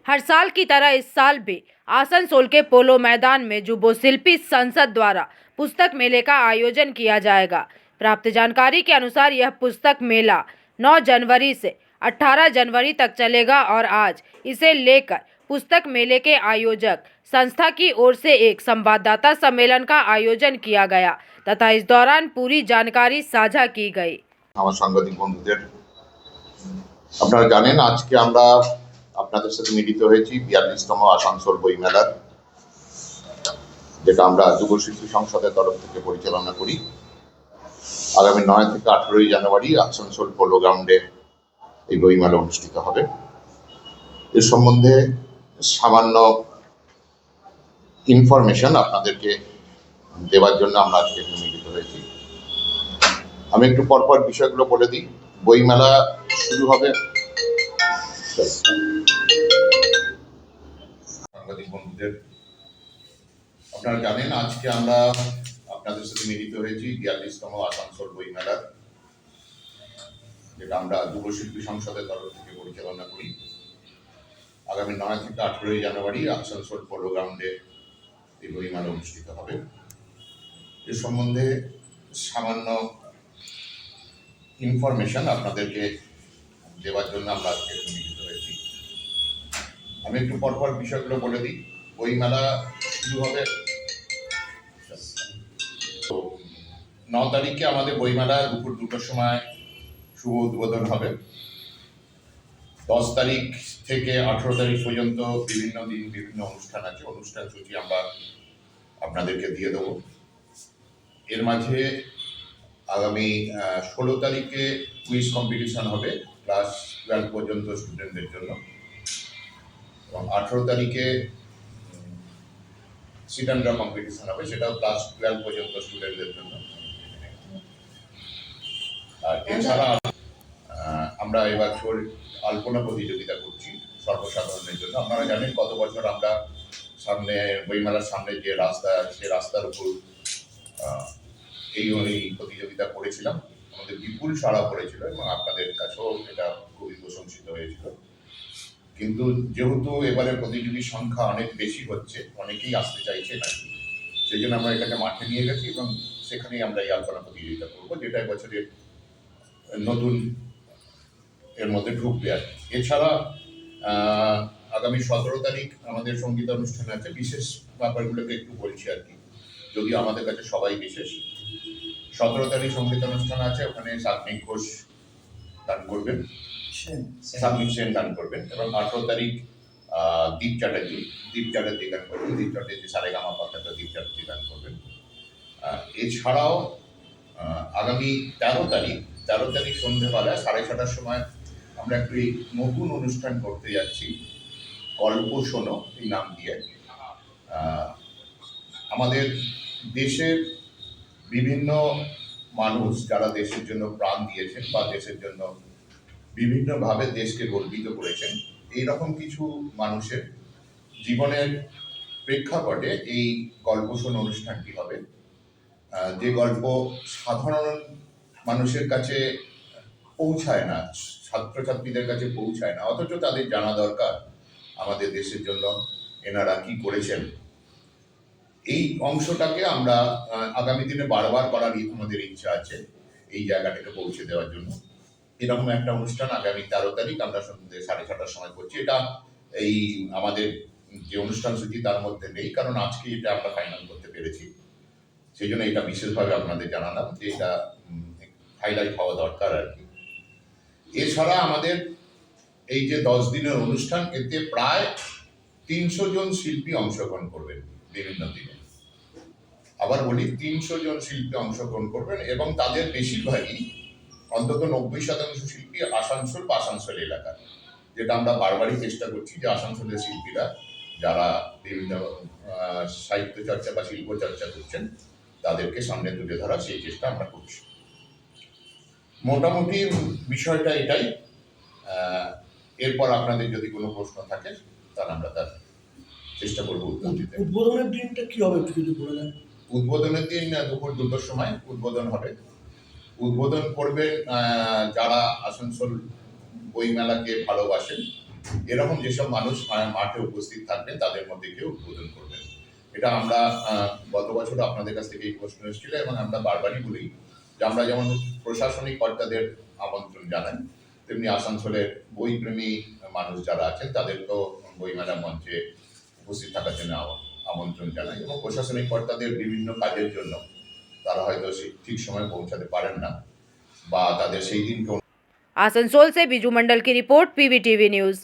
हर साल की तरह इस साल भी आसनसोल के पोलो मैदान में जुबो शिल्पी संसद द्वारा पुस्तक मेले का आयोजन किया जाएगा। प्राप्त जानकारी के अनुसार यह पुस्तक मेला 9 जनवरी से 18 जनवरी तक चलेगा और आज इसे लेकर पुस्तक मेले के आयोजक संस्था की ओर से एक संवाददाता सम्मेलन का आयोजन किया गया तथा इस दौरान पूरी जानकारी साझा की गई। আমার সাংবাদিক বন্ধুদের আপনারা জানেন আজকে আমরা আপনাদের সাথে মিলিত হয়েছি 42তম আসানসোল বইমেলার, যেটা আমরা যুব শিল্পী সংসদের তরফ থেকে পরিচালনা করি। আগামী 9 থেকে 18 জানুয়ারি আসানসোল পোলো গ্রাউন্ডে এই বইমেলা অনুষ্ঠিত হবে। এর সম্বন্ধে সামান্য ইনফরমেশন আপনাদেরকে দেওয়ার জন্য আমরা আজকে মিলিত হয়েছি। আমি একটু পরপর বিষয়গুলো বলে দিই। বইমেলা শুরু হবে সাংবাদিক বন্ধুদের, আপনারা জানেন আজকে আমরা আপনাদের সাথে মিলিত হয়েছি 42তম আসানসোল বইমেলার, যেটা আমরা যুব শিল্পী সংসদের তরফ থেকে পরিচালনা করি। আগামী 9 থেকে 18 জানুয়ারি আসানসোল পোলো গ্রাউন্ডে এই বইমেলা অনুষ্ঠিত হবে। এ সম্বন্ধে সামান্য ইনফরমেশন আপনাদেরকে দেওয়ার জন্য আমরা আজকে মিলিত হয়েছি। আমি একটু পরপর বিষয়গুলো বলে দিই। বইমেলা শুরু হবে 9 তারিখে আমাদের বইমেলা দুপুর 2টার সময় শুভ উদ্বোধন হবে। 10 তারিখ থেকে 18 তারিখ পর্যন্ত বিভিন্ন দিন বিভিন্ন অনুষ্ঠান আছে। অনুষ্ঠান সূচি আমরা আপনাদেরকে দিয়ে দেবো। এর মাঝে আগামী 16 তারিখে কুইজ কম্পিটিশন হবে ক্লাস 12 পর্যন্ত স্টুডেন্টদের জন্য, এবং 18 তারিখে সিট অ্যান্ড ড্র কম্পিটিশন হবে, সেটাও ক্লাস 12 পর্যন্ত স্টুডেন্টদের জন্য। আর এছাড়া আমরা এবছর আলপনা প্রতিযোগিতা করছি সর্বসাধারণের জন্য। আপনারা জানেন গত বছর আমরা সামনে বইমেলার সামনে যে রাস্তা, সে রাস্তার উপর এই প্রতিযোগিতা করেছিলাম। আমাদের বিপুল সাড়া পড়েছিল এবং আপনাদের কাছেও এটা খুবই প্রশংসিত হয়েছিল। কিন্তু যেহেতু এবারে প্রতিযোগীর সংখ্যা অনেক বেশি হচ্ছে, অনেকেই আসতে চাইছে নাকি, সেই জন্য আমরা এটাকে মাঠে নিয়ে গেছি এবং সেখানেই আমরা এই আলপনা প্রতিযোগিতা করবো, যেটা এবছরের নতুন এর মধ্যে ঢুকবে আর কি। এছাড়া আগামী 17 তারিখ আমাদের সঙ্গীত অনুষ্ঠান আছে। বিশেষ ব্যাপারগুলোকে একটু বলছি আর কি, যদিও আমাদের কাছে সবাই বিশেষ। 17 তারিখ সঙ্গীত অনুষ্ঠান আছে, ওখানে সাগ্নিক ঘোষ গান করবেন, সাগ্নিক সেন গান করবেন, এবং 18 তারিখ দীপ চ্যাটার্জি গান করবেন। দীপ চ্যাটার্জি সারেগামা পাতাটা দীপ চ্যাটার্জি গান করবেন। এছাড়াও আগামী 13 তারিখ সন্ধ্যেবেলা 6:30টার সময় আমরা একটু এই নতুন অনুষ্ঠান করতে যাচ্ছি, গল্প শোনো এই নাম দিয়ে। আমাদের দেশের বিভিন্ন মানুষ যারা দেশের জন্য প্রাণ দিয়েছেন বা দেশের জন্য বিভিন্নভাবে দেশকে গর্বিত করেছেন, এইরকম কিছু মানুষের জীবনের প্রেক্ষাপটে এই গল্প শোনো অনুষ্ঠানটি হবে। যে গল্প সাধারণ মানুষের কাছে পৌঁছায় না, ছাত্রছাত্রীদের কাছে পৌঁছায় না, অথচ তাদের জানা দরকার আমাদের দেশের জন্য এনারা কি করেছেন। এই অংশটাকে আমরা আগামী দিনে বারবার করার আমাদের ইচ্ছা আছে, এই জায়গাটাকে পৌঁছে দেওয়ার জন্য। এরকম একটা অনুষ্ঠান আগামী 13 তারিখ আমরা সন্ধ্যে 6:30টার সময় করছি। এটা এই আমাদের যে অনুষ্ঠান সূচি তার মধ্যে নেই, কারণ আজকে এটা আমরা ফাইনাল করতে পেরেছি, সেই জন্য এটা বিশেষভাবে আপনাদের জানালাম যে এটা হাইলাইট হওয়া দরকার আর কি। এছাড়া আমাদের এই যে 10 দিনের অনুষ্ঠান, এতে প্রায় 300 জন শিল্পী অংশগ্রহণ করবেন বিভিন্ন দিনে। আবার বলি, 300 জন শিল্পী অংশগ্রহণ করবেন এবং তাদের বেশিরভাগই অন্তত 90% শিল্পী আসানসোল বা আসানসোল এলাকার, যেটা আমরা বারবারই চেষ্টা করছি যে আসানসোলের শিল্পীরা যারা বিভিন্ন সাহিত্য চর্চা বা শিল্প চর্চা করছেন তাদেরকে সামনে তুলে ধরা, সেই চেষ্টা আমরা করছি। মোটামুটি বিষয়টা এটাই। এরপর আপনাদের যদি কোনো প্রশ্ন থাকে তাহলে আমরা তার চেষ্টা করবো উত্তর দিতে। উদ্বোধনের দিনটা কি হবে একটু যদি বলে দেন। উদ্বোধনের দিন দুপুর 2টার সময় উদ্বোধন হবে। উদ্বোধন করবেন যারা আসানসোল বইমেলাকে ভালোবাসেন এরকম যেসব মানুষ মাঠে উপস্থিত থাকবেন তাদের মধ্যে কেউ উদ্বোধন করবেন। এটা আমরা গত বছর আপনাদের কাছ থেকে এই প্রশ্ন এসেছিল এবং আমরা বারবারই বলি যে আমরা যেমন প্রশাসনিক কর্তাদের আমন্ত্রণ জানাই, তেমনি আসানসোলের বইপ্রেমী মানুষ যারা আছেন তাদেরকেও বইমেলা মঞ্চে উপস্থিত থাকার জন্য আমন্ত্রণ জানাই এবং প্রশাসনিক কর্তাদের বিভিন্ন কাজের জন্য তারা হয়তো ঠিক সময় পৌঁছাতে পারেন না বা তাদের সেই দিনকে आसनसोल से बीजू मंडल की रिपोर्ट पीवीटीवी न्यूज़।